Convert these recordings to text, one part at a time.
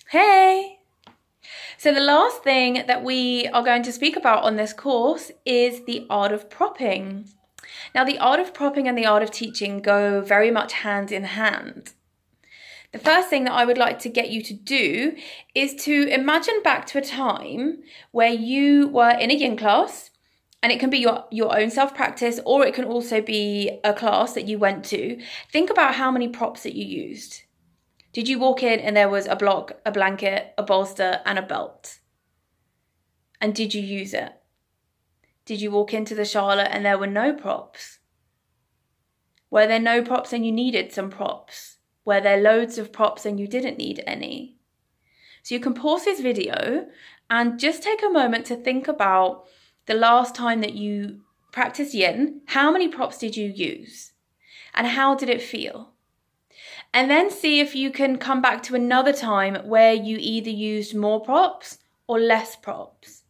Hey! So the last thing that we are going to speak about on this course is the art of propping. Now, the art of propping and the art of teaching go very much hand in hand. The first thing that I would like to get you to do is to imagine back to a time where you were in a yin class, and it can be your own self-practice, or it can also be a class that you went to. Think about how many props that you used. Did you walk in and there was a block, a blanket, a bolster, and a belt? And did you use it? Did you walk into the Charlotte and there were no props? Were there no props and you needed some props? Were there loads of props and you didn't need any? So you can pause this video and just take a moment to think about the last time that you practiced yin. How many props did you use? And how did it feel? And then see if you can come back to another time where you either used more props or less props.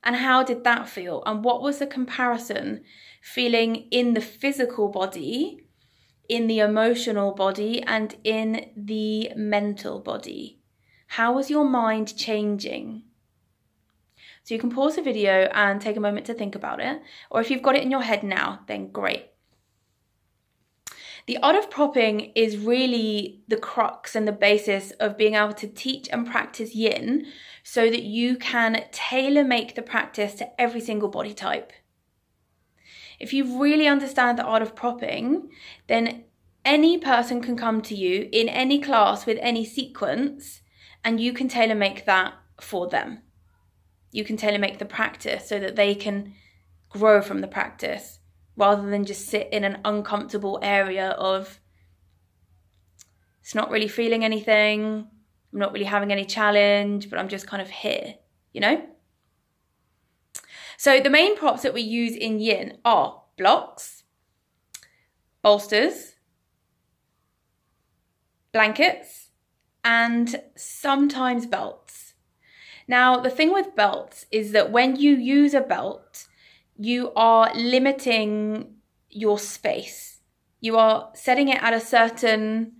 And how did that feel? And what was the comparison feeling in the physical body, in the emotional body, and in the mental body? How was your mind changing? So you can pause the video and take a moment to think about it. Or if you've got it in your head now, then great. The art of propping is really the crux and the basis of being able to teach and practice yin so that you can tailor make the practice to every single body type. If you really understand the art of propping, then any person can come to you in any class with any sequence and you can tailor make that for them. You can tailor make the practice so that they can grow from the practice, rather than just sit in an uncomfortable area of, it's not really feeling anything, I'm not really having any challenge, but I'm just kind of here, you know? So the main props that we use in yin are blocks, bolsters, blankets, and sometimes belts. Now, the thing with belts is that when you use a belt, you are limiting your space. You are setting it at a certain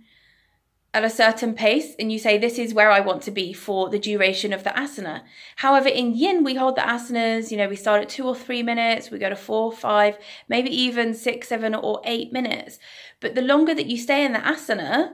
pace, and you say, this is where I want to be for the duration of the asana. However, in yin, we hold the asanas, we start at 2 or 3 minutes, we go to 4, 5, maybe even 6, 7, or 8 minutes. But the longer that you stay in the asana,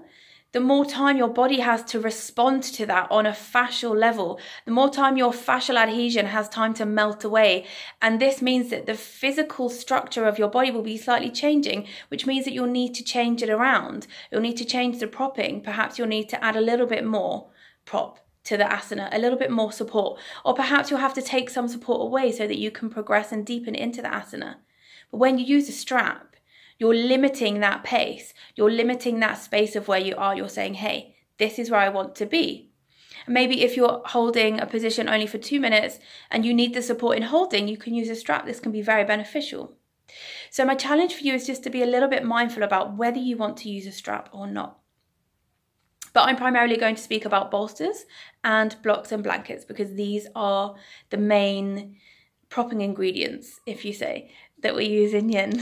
the more time your body has to respond to that on a fascial level, the more time your fascial adhesion has time to melt away. And this means that the physical structure of your body will be slightly changing, which means that you'll need to change it around. You'll need to change the propping. Perhaps you'll need to add a little bit more prop to the asana, a little bit more support. Or perhaps you'll have to take some support away so that you can progress and deepen into the asana. But when you use a strap, you're limiting that pace. You're limiting that space of where you are. You're saying, hey, this is where I want to be. And maybe if you're holding a position only for 2 minutes and you need the support in holding, you can use a strap. This can be very beneficial. So my challenge for you is just to be a little bit mindful about whether you want to use a strap or not. But I'm primarily going to speak about bolsters and blocks and blankets because these are the main propping ingredients, if you say, that we use in yin.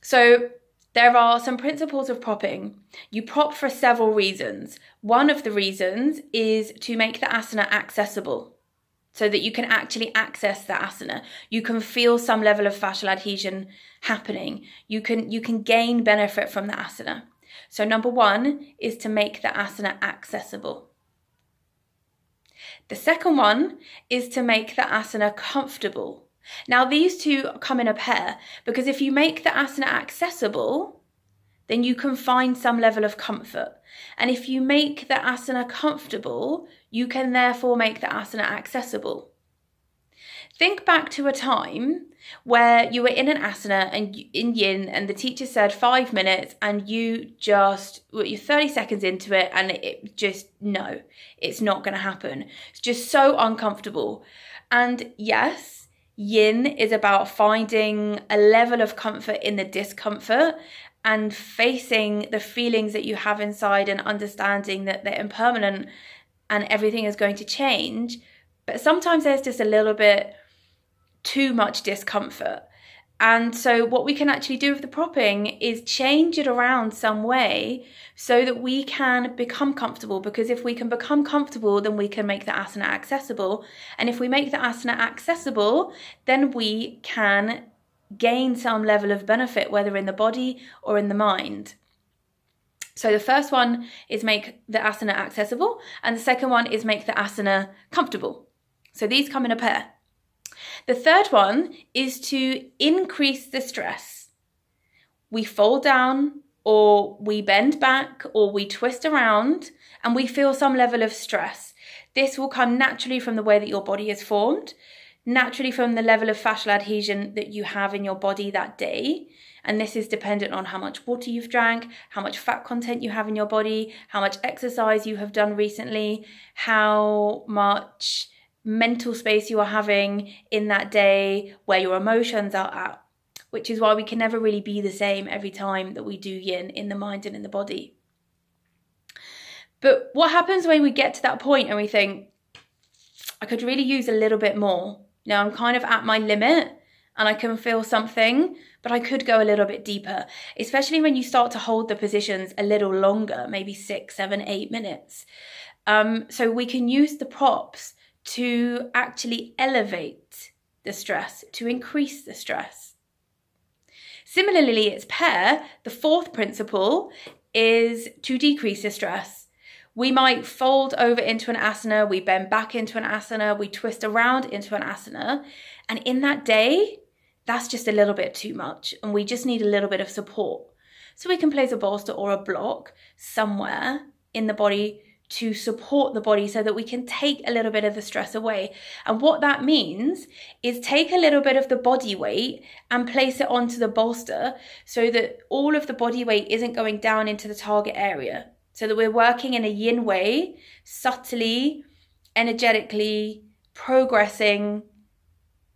So there are some principles of propping. You prop for several reasons. One of the reasons is to make the asana accessible so that you can actually access the asana. You can feel some level of fascial adhesion happening. You can gain benefit from the asana. So number one is to make the asana accessible. The second one is to make the asana comfortable. Now, these two come in a pair because if you make the asana accessible, then you can find some level of comfort. And if you make the asana comfortable, you can therefore make the asana accessible. Think back to a time where you were in an asana and in yin and the teacher said 5 minutes and you're 30 seconds into it and it just, no, it's not going to happen. It's just so uncomfortable. And yes, yin is about finding a level of comfort in the discomfort and facing the feelings that you have inside and understanding that they're impermanent and everything is going to change. But sometimes there's just a little bit too much discomfort. And so what we can actually do with the propping is change it around some way so that we can become comfortable, because if we can become comfortable, then we can make the asana accessible. And if we make the asana accessible, then we can gain some level of benefit, whether in the body or in the mind. So the first one is make the asana accessible, and the second one is make the asana comfortable. So these come in a pair. The third one is to increase the stress. We fold down, or we bend back, or we twist around, and we feel some level of stress. This will come naturally from the way that your body is formed, naturally from the level of fascial adhesion that you have in your body that day. And this is dependent on how much water you've drank, how much fat content you have in your body, how much exercise you have done recently, how much mental space you are having in that day, where your emotions are at, which is why we can never really be the same every time that we do yin in the mind and in the body. But what happens when we get to that point and we think, I could really use a little bit more. Now I'm kind of at my limit and I can feel something, but I could go a little bit deeper, especially when you start to hold the positions a little longer, maybe 6, 7, 8 minutes. So we can use the props to actually elevate the stress, to increase the stress. Similarly, it's pair. The fourth principle is to decrease the stress. We might fold over into an asana, we bend back into an asana, we twist around into an asana, and in that day, that's just a little bit too much, and we just need a little bit of support. So we can place a bolster or a block somewhere in the body to support the body so that we can take a little bit of the stress away. And what that means is take a little bit of the body weight and place it onto the bolster so that all of the body weight isn't going down into the target area. So that we're working in a yin way, subtly, energetically, progressing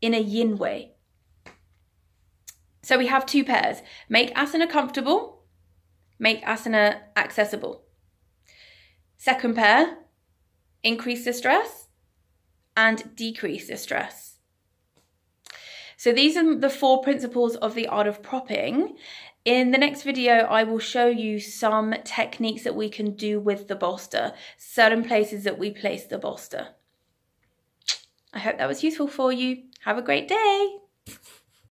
in a yin way. So we have two pairs. Make asana comfortable, make asana accessible. Second pair, increase the stress and decrease the stress. So these are the 4 principles of the art of propping. In the next video, I will show you some techniques that we can do with the bolster, certain places that we place the bolster. I hope that was useful for you. Have a great day.